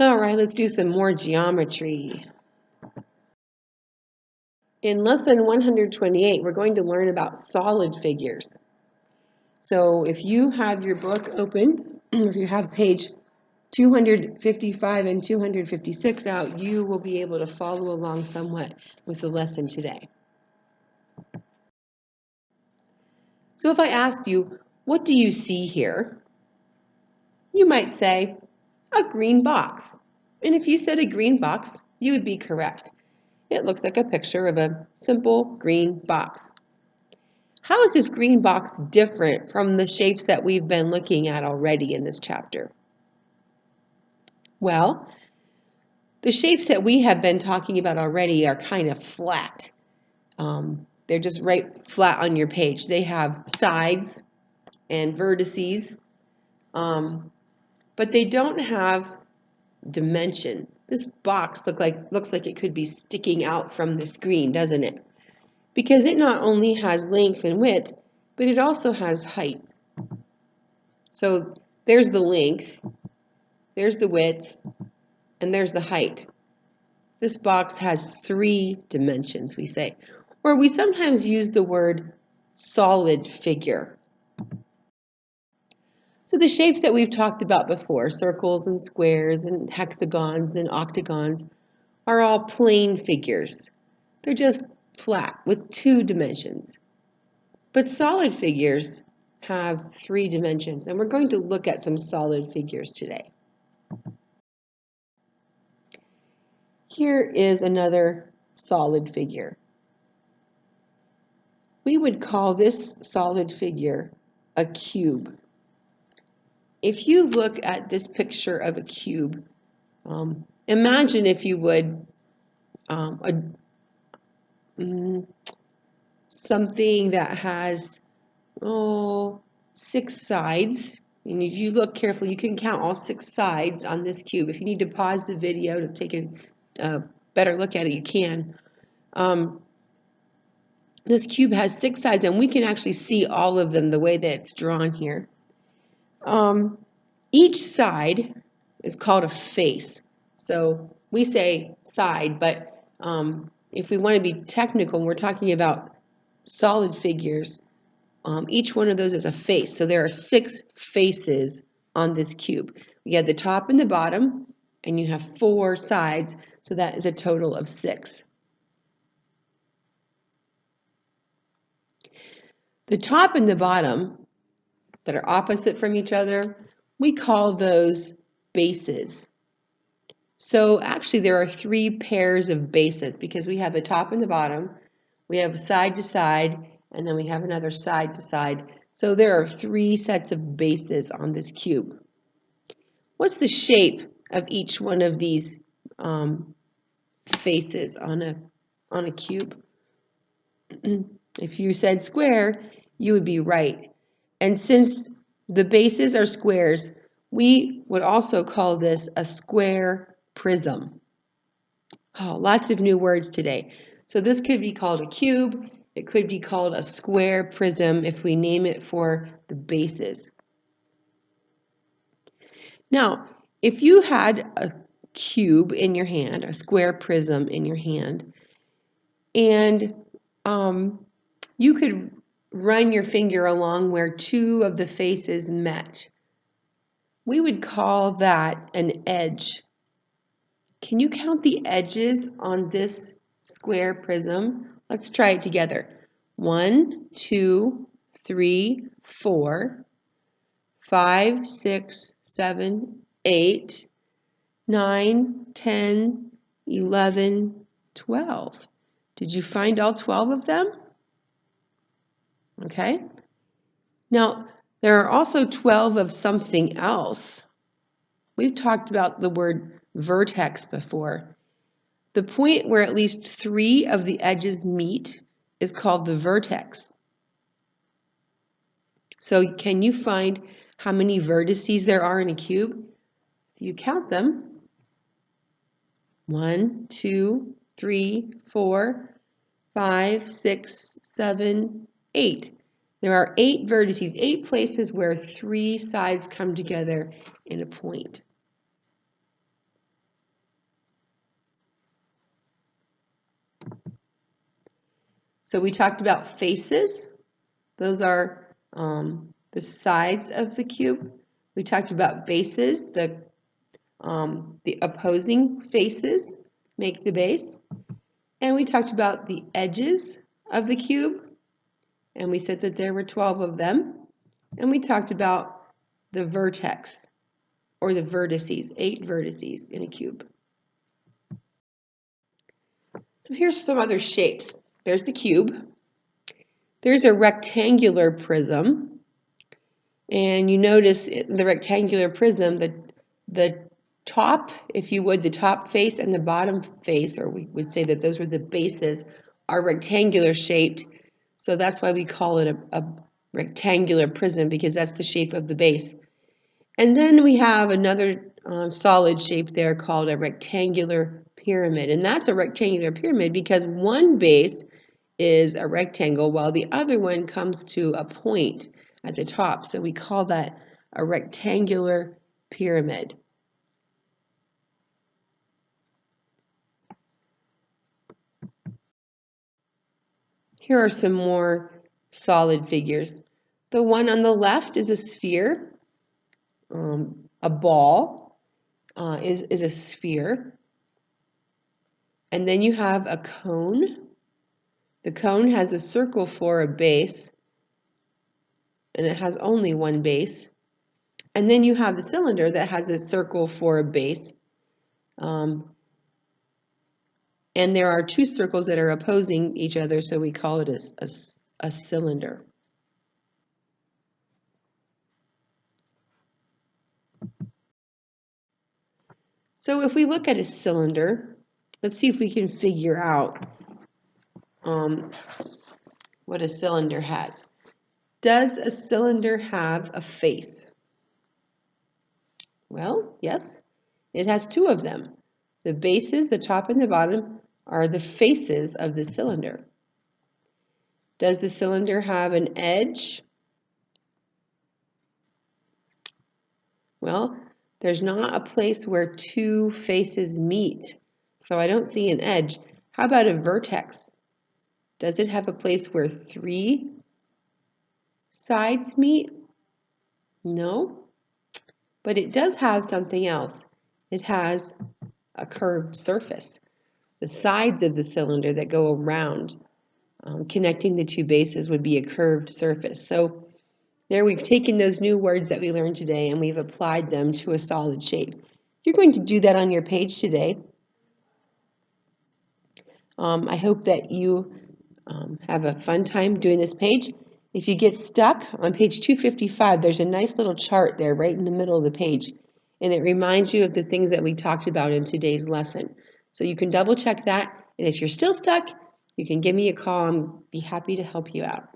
All right, let's do some more geometry. In lesson 128, we're going to learn about solid figures. So if you have your book open, if you have page 255 and 256 out, you will be able to follow along somewhat with the lesson today. So if I asked you, what do you see here? You might say, a green box. And if you said a green box, you would be correct. It looks like a picture of a simple green box. How is this green box different from the shapes that we've been looking at already in this chapter? Well, the shapes that we have been talking about already are kind of flat. They're just right flat on your page. They have sides and vertices, but they don't have dimension. This box looks like it could be sticking out from the screen, doesn't it? Because it not only has length and width, but it also has height. So there's the length, there's the width, and there's the height. This box has 3 dimensions, we say. Or we sometimes use the word solid figure. So the shapes that we've talked about before, circles and squares and hexagons and octagons, are all plane figures. They're just flat with 2 dimensions. But solid figures have 3 dimensions, and we're going to look at some solid figures today. Here is another solid figure. We would call this solid figure a cube. If you look at this picture of a cube, imagine, if you would, something that has 6 sides. And if you look carefully, you can count all 6 sides on this cube. If you need to pause the video to take a better look at it, you can. This cube has 6 sides, and we can actually see all of them the way that it's drawn here. Each side is called a face. So we say side, but if we want to be technical, we're talking about solid figures. Each one of those is a face. So there are 6 faces on this cube. You have the top and the bottom, and you have 4 sides, so that is a total of 6. The top and the bottom that are opposite from each other, we call those bases. So actually there are 3 pairs of bases because we have the top and the bottom, we have side to side, and then we have another side to side. So there are 3 sets of bases on this cube. What's the shape of each one of these faces on a cube? If you said square, you would be right. And since the bases are squares, we would also call this a square prism. Oh, lots of new words today. So this could be called a cube. It could be called a square prism if we name it for the bases. Now, if you had a cube in your hand, a square prism in your hand, and you could run your finger along where 2 of the faces met, we would call that an edge. Can you count the edges on this square prism? Let's try it together. 1, 2, 3, 4, 5, 6, 7, 8, 9, 10, 11, 12. Did you find all 12 of them? Okay. Now, there are also 12 of something else. We've talked about the word vertex before. The point where at least 3 of the edges meet is called the vertex. So can you find how many vertices there are in a cube? If you count them, 1, 2, 3, 4, 5, 6, 7, 8. There are 8 vertices, 8 places where 3 sides come together in a point. So we talked about faces. Those are the sides of the cube. We talked about bases. The opposing faces make the base. And we talked about the edges of the cube. And we said that there were 12 of them. And we talked about the vertex, or the vertices, 8 vertices in a cube. So here's some other shapes. There's the cube. There's a rectangular prism. And you notice in the rectangular prism that the top, if you would, the top face and the bottom face, or we would say that those were the bases, are rectangular shaped. So that's why we call it a rectangular prism, because that's the shape of the base. And then we have another solid shape there called a rectangular pyramid. And that's a rectangular pyramid because one base is a rectangle while the other one comes to a point at the top. So we call that a rectangular pyramid. Here are some more solid figures. The one on the left is a sphere. A ball is a sphere. And then you have a cone. The cone has a circle for a base, and it has only one base. And then you have the cylinder that has a circle for a base. And there are 2 circles that are opposing each other, so we call it a cylinder. So if we look at a cylinder, let's see if we can figure out what a cylinder has. Does a cylinder have a face? Well, yes, it has 2 of them. The bases, the top and the bottom, are the faces of the cylinder. Does the cylinder have an edge? Well, there's not a place where 2 faces meet, so I don't see an edge. How about a vertex? Does it have a place where 3 sides meet? No, but it does have something else. It has a curved surface. The sides of the cylinder that go around connecting the 2 bases would be a curved surface. So there we've taken those new words that we learned today and we've applied them to a solid shape. You're going to do that on your page today. I hope that you have a fun time doing this page. If you get stuck on page 255, there's a nice little chart there right in the middle of the page, and it reminds you of the things that we talked about in today's lesson. So you can double check that, and if you're still stuck, you can give me a call and be happy to help you out.